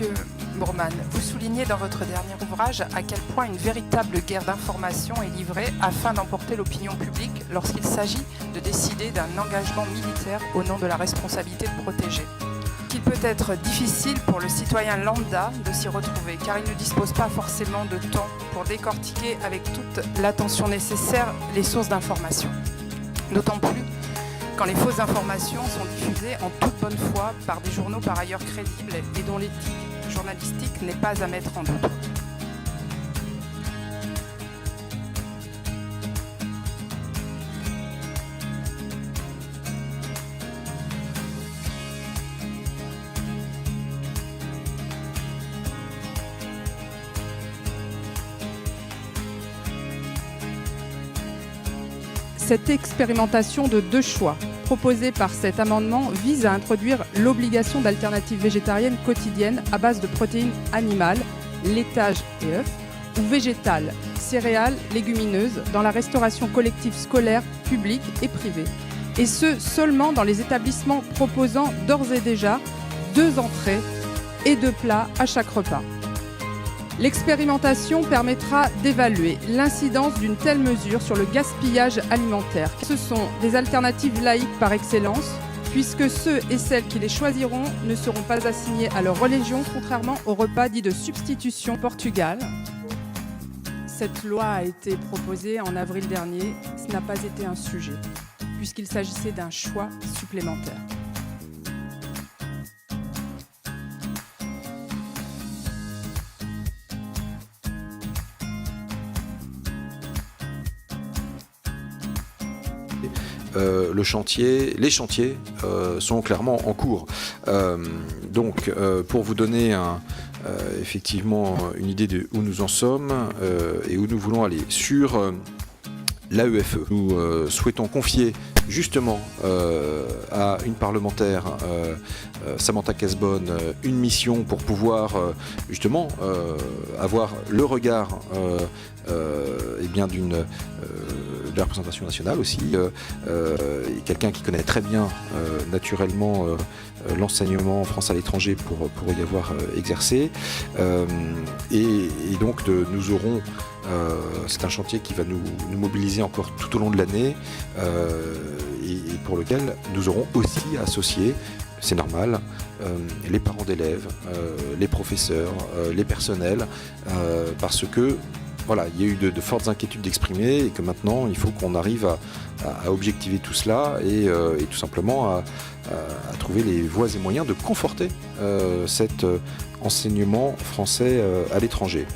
Monsieur Bourman, vous soulignez dans votre dernier ouvrage à quel point une véritable guerre d'information est livrée afin d'emporter l'opinion publique lorsqu'il s'agit de décider d'un engagement militaire au nom de la responsabilité de protéger. Il peut être difficile pour le citoyen lambda de s'y retrouver car il ne dispose pas forcément de temps pour décortiquer avec toute l'attention nécessaire les sources d'information. D'autant plus quand les fausses informations sont diffusées en toute bonne foi par des journaux par ailleurs crédibles et dont l'éthique journalistique n'est pas à mettre en doute. Cette expérimentation de 2 choix proposée par cet amendement vise à introduire l'obligation d'alternatives végétariennes quotidiennes à base de protéines animales, laitage et œufs, ou végétales, céréales, légumineuses, dans la restauration collective scolaire, publique et privée. Et ce, seulement dans les établissements proposant d'ores et déjà 2 entrées et 2 plats à chaque repas. L'expérimentation permettra d'évaluer l'incidence d'une telle mesure sur le gaspillage alimentaire. Ce sont des alternatives laïques par excellence, puisque ceux et celles qui les choisiront ne seront pas assignés à leur religion, contrairement aux repas dits de substitution au Portugal. Cette loi a été proposée en avril dernier. Ce n'a pas été un sujet, puisqu'il s'agissait d'un choix supplémentaire. Les chantiers sont clairement en cours. Donc, pour vous donner effectivement une idée de où nous en sommes et où nous voulons aller, sur l'AEFE, nous souhaitons confier justement à une parlementaire, Samantha Cazbonne, une mission pour pouvoir justement avoir le regard de la représentation nationale aussi, quelqu'un qui connaît très bien naturellement l'enseignement français à l'étranger pour y avoir exercé. Et donc nous aurons, c'est un chantier qui va nous mobiliser encore tout au long de l'année et pour lequel nous aurons aussi associé, c'est normal, les parents d'élèves, les professeurs, les personnels, parce que voilà, il y a eu de fortes inquiétudes d'exprimer et que maintenant il faut qu'on arrive à objectiver tout cela et tout simplement à trouver les voies et moyens de conforter cet enseignement français à l'étranger.